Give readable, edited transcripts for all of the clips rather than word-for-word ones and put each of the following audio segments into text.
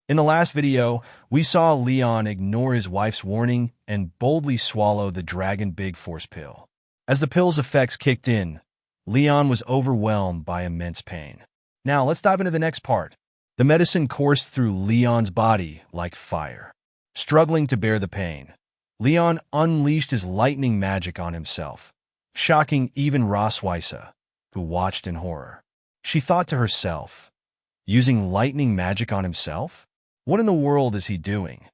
In the last video, we saw Leon ignore his wife's warning and boldly swallow the Dragon Big Force pill. As the pill's effects kicked in, Leon was overwhelmed by immense pain. Now, let's dive into the next part. The medicine coursed through Leon's body like fire. Struggling to bear the pain, Leon unleashed his lightning magic on himself, shocking even Roswisa, who watched in horror. She thought to herself, using lightning magic on himself? What in the world is he doing?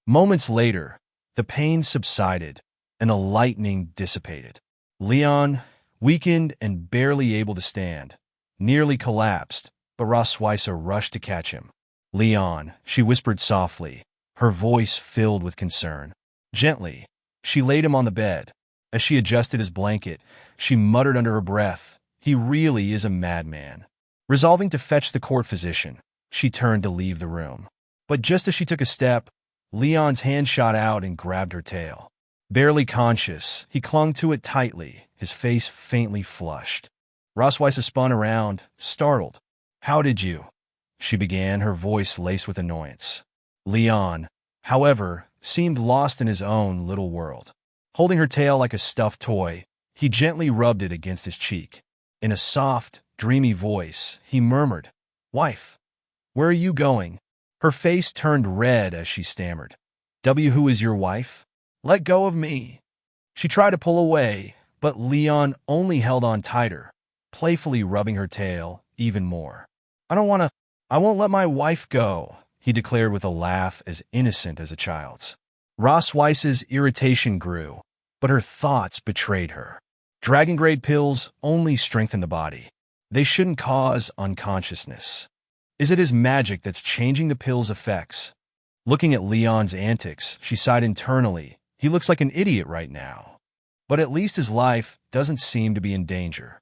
Moments later, the pain subsided and the lightning dissipated. Leon, weakened and barely able to stand, nearly collapsed, but Roswisa rushed to catch him. "Leon," she whispered softly, her voice filled with concern. Gently, she laid him on the bed. As she adjusted his blanket, she muttered under her breath, "He really is a madman." Resolving to fetch the court physician, she turned to leave the room. But just as she took a step, Leon's hand shot out and grabbed her tail. Barely conscious, he clung to it tightly, his face faintly flushed. Roswisa spun around, startled. "How did you?" she began, her voice laced with annoyance. Leon, however, seemed lost in his own little world. Holding her tail like a stuffed toy, he gently rubbed it against his cheek. In a soft, dreamy voice, he murmured, "Wife, where are you going?" Her face turned red as she stammered. "Who is your wife? Let go of me." She tried to pull away, but Leon only held on tighter, playfully rubbing her tail even more. I won't let my wife go," he declared with a laugh as innocent as a child's. Roswisa's irritation grew, but her thoughts betrayed her. Dragon-grade pills only strengthen the body. They shouldn't cause unconsciousness. Is it his magic that's changing the pill's effects? Looking at Leon's antics, she sighed internally. He looks like an idiot right now. But at least his life doesn't seem to be in danger.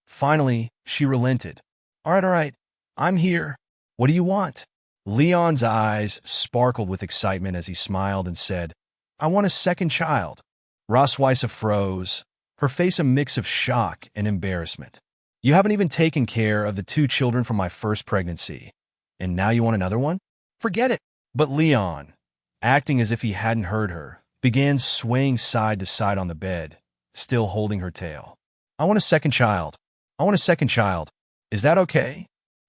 Finally, she relented. All right, I'm here. What do you want?" Leon's eyes sparkled with excitement as he smiled and said, "I want a second child." Roswisa froze, her face a mix of shock and embarrassment. "You haven't even taken care of the 2 children from my first pregnancy, and now you want another one? Forget it." But Leon, acting as if he hadn't heard her, began swaying side to side on the bed, still holding her tail. "I want a second child. I want a second child. Is that okay?"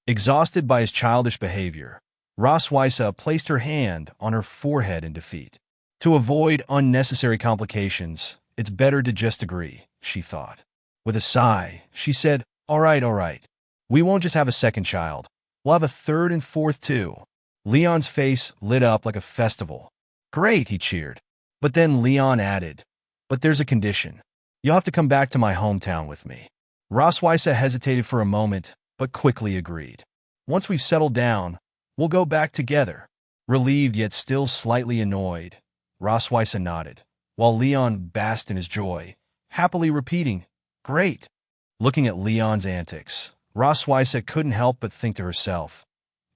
Exhausted by his childish behavior, Roswisa placed her hand on her forehead in defeat. To avoid unnecessary complications, it's better to just agree, she thought. With a sigh, she said, All right. We won't just have a second child. We'll have a third and fourth too." Leon's face lit up like a festival. "Great," he cheered. But then Leon added, "But there's a condition. You'll have to come back to my hometown with me." Roswisa hesitated for a moment, but quickly agreed. "Once we've settled down, we'll go back together." Relieved yet still slightly annoyed, Roswisa nodded, while Leon basked in his joy, happily repeating, "Great." Looking at Leon's antics, Roswisa couldn't help but think to herself,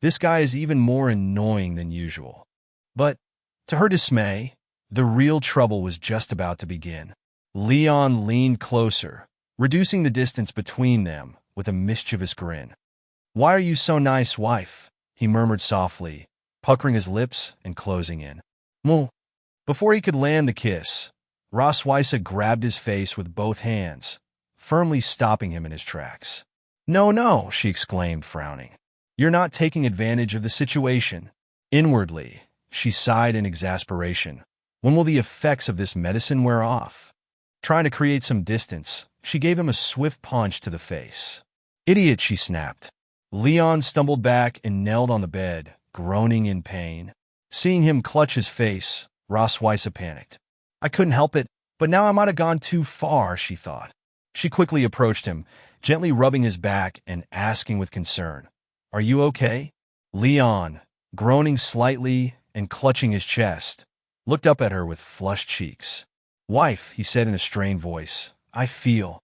this guy is even more annoying than usual. But, to her dismay, the real trouble was just about to begin. Leon leaned closer, reducing the distance between them with a mischievous grin. "Why are you so nice, wife?" he murmured softly, puckering his lips and closing in. "Moo." Before he could land the kiss, Roswisa grabbed his face with both hands, firmly stopping him in his tracks. No, she exclaimed, frowning. "You're not taking advantage of the situation." Inwardly, she sighed in exasperation. When will the effects of this medicine wear off? Trying to create some distance, she gave him a swift punch to the face. "Idiot," she snapped. Leon stumbled back and knelt on the bed, groaning in pain. Seeing him clutch his face, Roswisa panicked. "I couldn't help it, but now I might have gone too far," she thought. She quickly approached him, gently rubbing his back and asking with concern, "Are you okay?" Leon, groaning slightly and clutching his chest, looked up at her with flushed cheeks. "Wife," he said in a strained voice, "I feel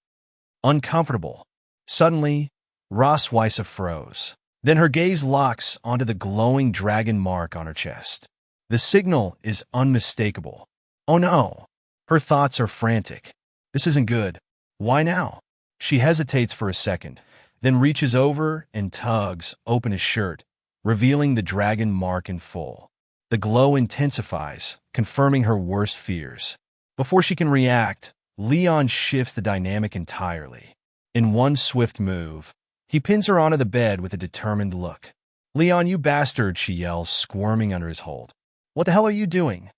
uncomfortable." Suddenly, Roswisa froze. Then her gaze locks onto the glowing dragon mark on her chest. The signal is unmistakable. Oh no! Her thoughts are frantic. This isn't good. Why now? She hesitates for a second, then reaches over and tugs open his shirt, revealing the dragon mark in full. The glow intensifies, confirming her worst fears. Before she can react, Leon shifts the dynamic entirely. In one swift move, he pins her onto the bed with a determined look. "Leon, you bastard," she yells, squirming under his hold. "What the hell are you doing?"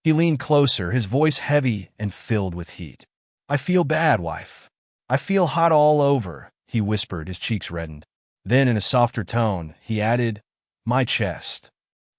He leaned closer, his voice heavy and filled with heat. "I feel bad, wife. I feel hot all over," he whispered, his cheeks reddened. Then, in a softer tone, he added, "My chest.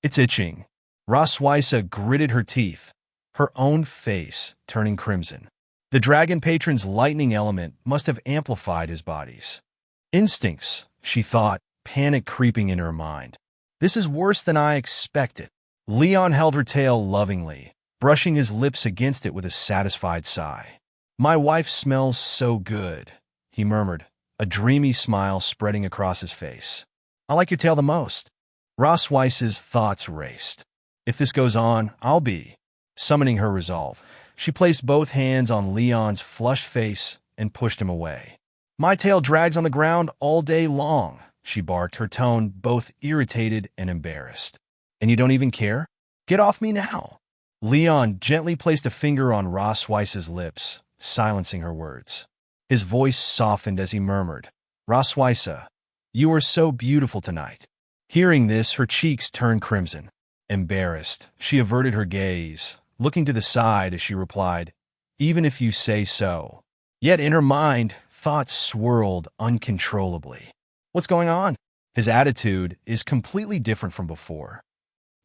It's itching." Roswitha gritted her teeth, her own face turning crimson. The dragon patron's lightning element must have amplified his body's instincts, she thought, panic creeping into her mind. "This is worse than I expected." Leon held her tail lovingly, brushing his lips against it with a satisfied sigh. "My wife smells so good," he murmured, a dreamy smile spreading across his face. "I like your tail the most." Roswitha's thoughts raced. If this goes on, I'll be. Summoning her resolve, she placed both hands on Leon's flushed face and pushed him away. "My tail drags on the ground all day long," she barked, her tone both irritated and embarrassed. "And you don't even care? Get off me now." Leon gently placed a finger on Roswitha's lips, silencing her words. His voice softened as he murmured, "Roswitha, you are so beautiful tonight." Hearing this, her cheeks turned crimson. Embarrassed, she averted her gaze, looking to the side as she replied, "Even if you say so." Yet in her mind, thoughts swirled uncontrollably. What's going on? His attitude is completely different from before.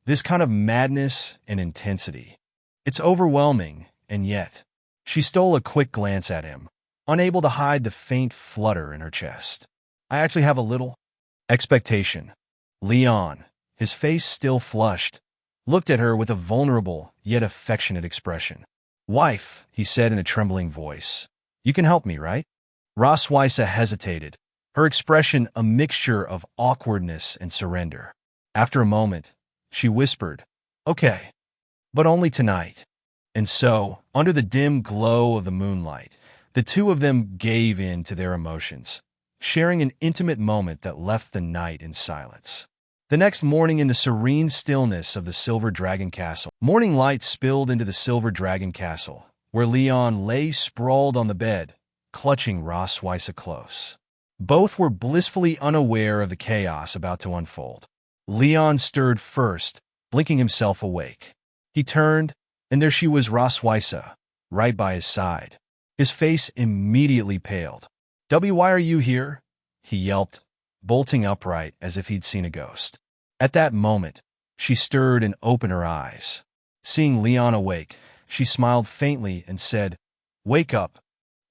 This kind of madness and intensity. It's overwhelming, and yet. She stole a quick glance at him, unable to hide the faint flutter in her chest. "I actually have a little expectation." Leon, his face still flushed, looked at her with a vulnerable yet affectionate expression. "Wife," he said in a trembling voice, "you can help me, right?" Roswitha hesitated, her expression a mixture of awkwardness and surrender. After a moment, she whispered, "Okay, but only tonight." And so, under the dim glow of the moonlight, the two of them gave in to their emotions, sharing an intimate moment that left the night in silence. The next morning, in the serene stillness of the Silver Dragon Castle, morning light spilled into the Silver Dragon Castle, where Leon lay sprawled on the bed, clutching Roswitha close. Both were blissfully unaware of the chaos about to unfold. Leon stirred first, blinking himself awake. He turned, and there she was, Roswitha, right by his side. His face immediately paled. "Why are you here?" he yelped, bolting upright as if he'd seen a ghost. At that moment, she stirred and opened her eyes. Seeing Leon awake, she smiled faintly and said, "Wake up."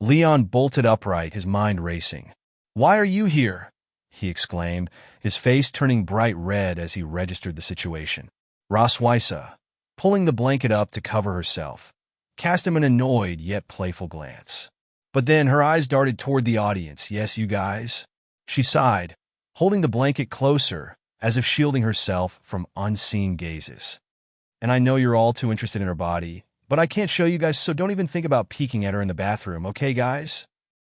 Leon bolted upright, his mind racing. "Why are you here?" he exclaimed, his face turning bright red as he registered the situation. Roswitha, pulling the blanket up to cover herself, cast him an annoyed yet playful glance. But then her eyes darted toward the audience. "Yes, you guys?" She sighed, holding the blanket closer, as if shielding herself from unseen gazes. "And I know you're all too interested in her body, but I can't show you guys, so don't even think about peeking at her in the bathroom, okay, guys?"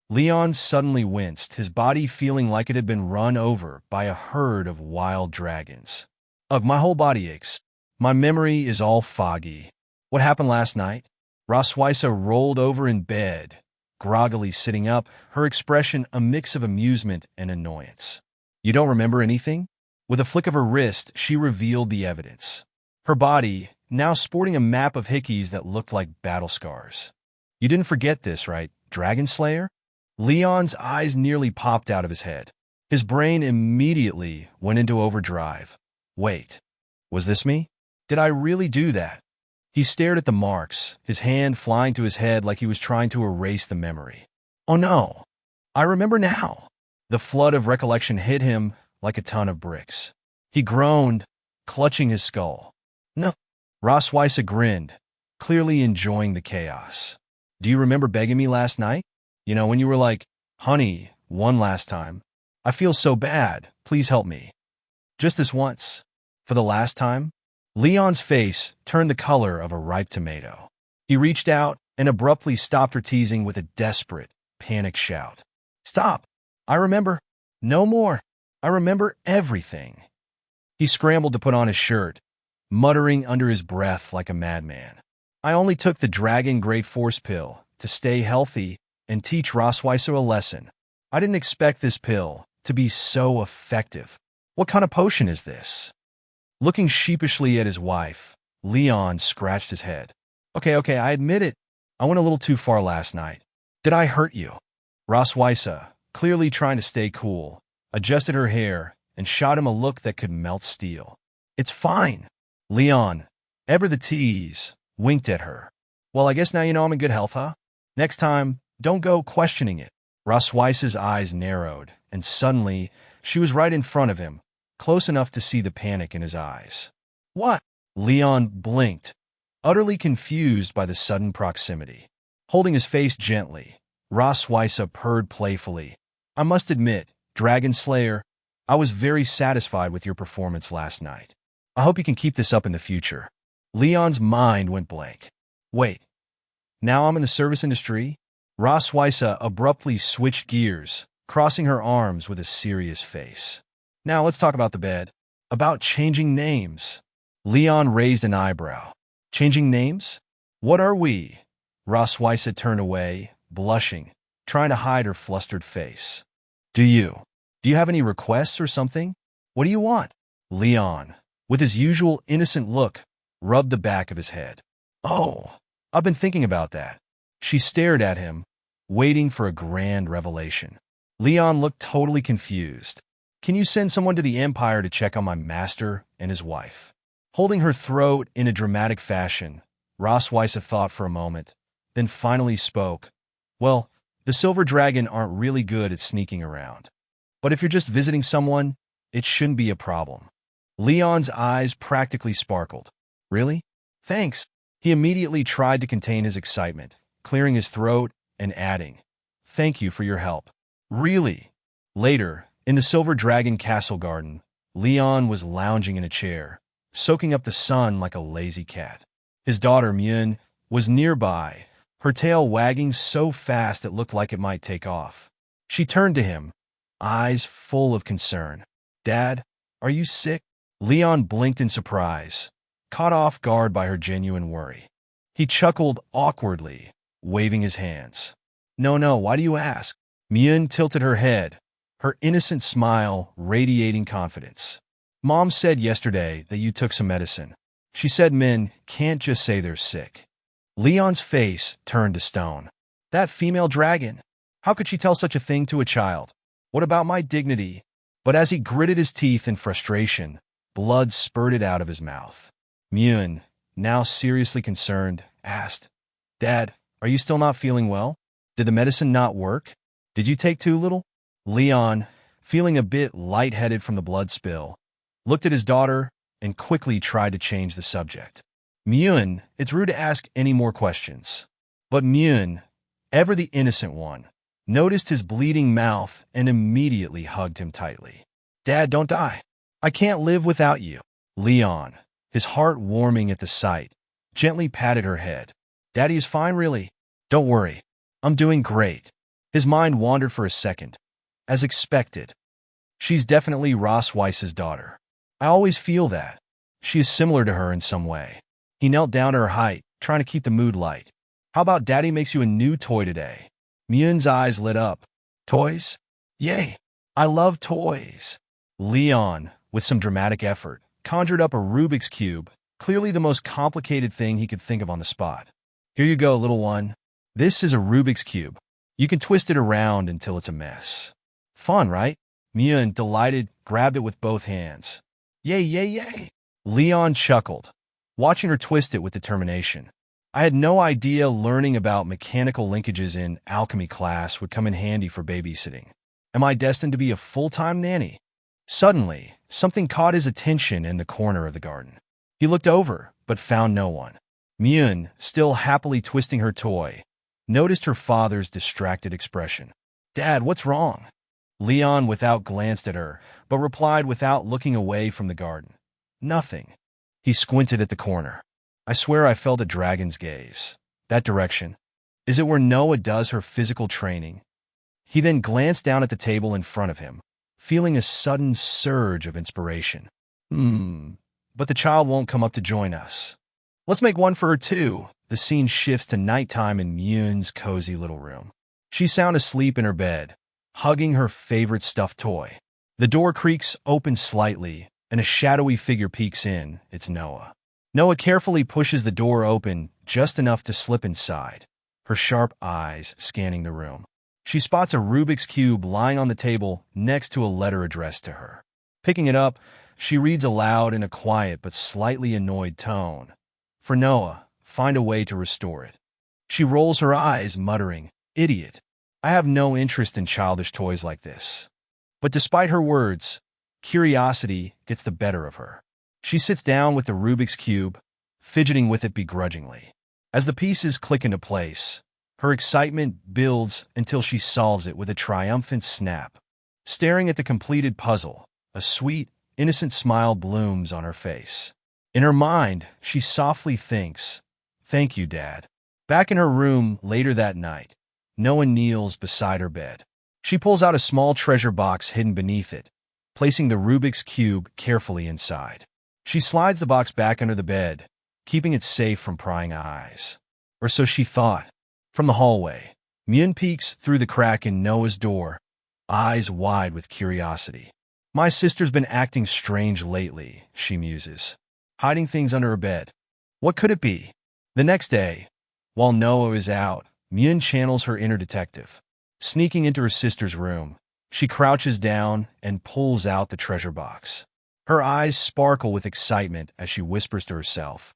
Leon suddenly winced, his body feeling like it had been run over by a herd of wild dragons. "Ugh, my whole body aches. My memory is all foggy. What happened last night?" Roswitha rolled over in bed, groggily sitting up, her expression a mix of amusement and annoyance. "You don't remember anything?" With a flick of her wrist, she revealed the evidence. Her body, now sporting a map of hickeys that looked like battle scars. "You didn't forget this, right, Dragon Slayer?" Leon's eyes nearly popped out of his head. His brain immediately went into overdrive. "Wait, was this me? Did I really do that?" He stared at the marks, his hand flying to his head like he was trying to erase the memory. "Oh no, I remember now." The flood of recollection hit him like a ton of bricks. He groaned, clutching his skull. "No." Roswitha grinned, clearly enjoying the chaos. "Do you remember begging me last night? You know, when you were like, 'Honey, one last time. I feel so bad. Please help me. Just this once. For the last time?'" Leon's face turned the color of a ripe tomato. He reached out and abruptly stopped her teasing with a desperate, panicked shout. "Stop! I remember. No more. I remember everything." He scrambled to put on his shirt, muttering under his breath like a madman. I only took the Dragon Great Force pill to stay healthy and teach Rosweiser a lesson. I didn't expect this pill to be so effective. What kind of potion is this? Looking sheepishly at his wife, Leon scratched his head. Okay, I admit it. I went a little too far last night. Did I hurt you? Rosweiser, clearly trying to stay cool, adjusted her hair and shot him a look that could melt steel. It's fine. Leon, ever the tease, winked at her. Well, I guess now you know I'm in good health, huh? Next time, don't go questioning it. Rosweiser's eyes narrowed, and suddenly, she was right in front of him, close enough to see the panic in his eyes. What? Leon blinked, utterly confused by the sudden proximity. Holding his face gently, Rosweiser purred playfully. I must admit, Dragon Slayer, I was very satisfied with your performance last night. I hope you can keep this up in the future. Leon's mind went blank. Wait, now I'm in the service industry? Rosweiser abruptly switched gears, crossing her arms with a serious face. Now let's talk about the bed. About changing names. Leon raised an eyebrow. Changing names? What are we? Rosweiser turned away, blushing, trying to hide her flustered face. Do you have any requests or something? What do you want? Leon, with his usual innocent look, rubbed the back of his head. Oh, I've been thinking about that. She stared at him, waiting for a grand revelation. Leon looked totally confused. Can you send someone to the Empire to check on my master and his wife? Holding her throat in a dramatic fashion, Rosweiser thought for a moment, then finally spoke. Well, the Silver Dragon aren't really good at sneaking around. But if you're just visiting someone, it shouldn't be a problem. Leon's eyes practically sparkled. Really? Thanks. He immediately tried to contain his excitement, clearing his throat and adding, Thank you for your help. Really? Later, in the Silver Dragon Castle Garden, Leon was lounging in a chair, soaking up the sun like a lazy cat. His daughter, Myun, was nearby, her tail wagging so fast it looked like it might take off. She turned to him, eyes full of concern. Dad, are you sick? Leon blinked in surprise, caught off guard by her genuine worry. He chuckled awkwardly, waving his hands. No, why do you ask? Myun tilted her head, her innocent smile radiating confidence. Mom said yesterday that you took some medicine. She said men can't just say they're sick. Leon's face turned to stone. That female dragon. How could she tell such a thing to a child? What about my dignity? But as he gritted his teeth in frustration, blood spurted out of his mouth. Myun, now seriously concerned, asked, Dad, are you still not feeling well? Did the medicine not work? Did you take too little? Leon, feeling a bit lightheaded from the blood spill, looked at his daughter and quickly tried to change the subject. Myun, it's rude to ask any more questions. But Myun, ever the innocent one, noticed his bleeding mouth and immediately hugged him tightly. Dad, don't die. I can't live without you. Leon, his heart warming at the sight, gently patted her head. Daddy is fine, really. Don't worry. I'm doing great. His mind wandered for a second. As expected. She's definitely Rosweiser's daughter. I always feel that. She is similar to her in some way. He knelt down to her height, trying to keep the mood light. How about Daddy makes you a new toy today? Myun's eyes lit up. Toys? Yay! I love toys. Leon, with some dramatic effort, conjured up a Rubik's Cube, clearly the most complicated thing he could think of on the spot. Here you go, little one. This is a Rubik's Cube. You can twist it around until it's a mess. Fun, right? Myun, delighted, grabbed it with both hands. Yay! Leon chuckled, watching her twist it with determination. I had no idea learning about mechanical linkages in alchemy class would come in handy for babysitting. Am I destined to be a full-time nanny? Suddenly, something caught his attention in the corner of the garden. He looked over, but found no one. Myun, still happily twisting her toy, noticed her father's distracted expression. Dad, what's wrong? Leon without glanced at her, but replied without looking away from the garden. Nothing. He squinted at the corner. I swear I felt a dragon's gaze. That direction. Is it where Noah does her physical training? He then glanced down at the table in front of him, feeling a sudden surge of inspiration. But the child won't come up to join us. Let's make one for her too. The scene shifts to nighttime in Myun's cozy little room. She's sound asleep in her bed, hugging her favorite stuffed toy. The door creaks open slightly, and a shadowy figure peeks in. It's Noah. Noah carefully pushes the door open, just enough to slip inside, her sharp eyes scanning the room. She spots a Rubik's Cube lying on the table next to a letter addressed to her. Picking it up, she reads aloud in a quiet but slightly annoyed tone. For Noah, find a way to restore it. She rolls her eyes, muttering, "Idiot. I have no interest in childish toys like this." But despite her words, curiosity gets the better of her. She sits down with the Rubik's Cube, fidgeting with it begrudgingly. As the pieces click into place, her excitement builds until she solves it with a triumphant snap. Staring at the completed puzzle, a sweet, innocent smile blooms on her face. In her mind, she softly thinks, "Thank you, Dad." Back in her room later that night, Noah kneels beside her bed. She pulls out a small treasure box hidden beneath it, placing the Rubik's Cube carefully inside. She slides the box back under the bed, keeping it safe from prying eyes. Or so she thought. From the hallway, Myun peeks through the crack in Noah's door, eyes wide with curiosity. "My sister's been acting strange lately," she muses, hiding things under her bed. What could it be? The next day, while Noah is out, Myun channels her inner detective. Sneaking into her sister's room, she crouches down and pulls out the treasure box. Her eyes sparkle with excitement as she whispers to herself,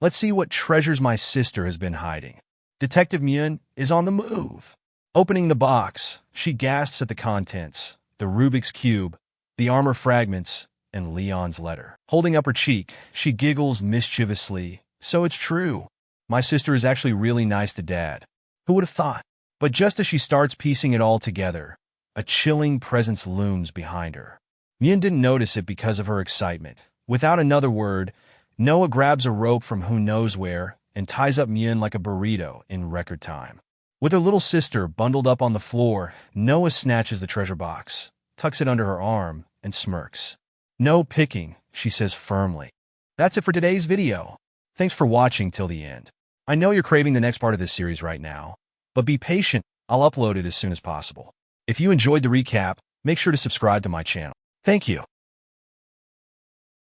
"Let's see what treasures my sister has been hiding." Detective Myun is on the move. Opening the box, she gasps at the contents, the Rubik's Cube, the armor fragments, and Leon's letter. Holding up her cheek, she giggles mischievously. "So it's true. My sister is actually really nice to Dad. Who would have thought?" But just as she starts piecing it all together, a chilling presence looms behind her. Myun didn't notice it because of her excitement. Without another word, Noah grabs a rope from who knows where and ties up Myun like a burrito in record time. With her little sister bundled up on the floor, Noah snatches the treasure box, tucks it under her arm, and smirks. "No picking," she says firmly. That's it for today's video. Thanks for watching till the end. I know you're craving the next part of this series right now, but be patient, I'll upload it as soon as possible. If you enjoyed the recap, make sure to subscribe to my channel. Thank you.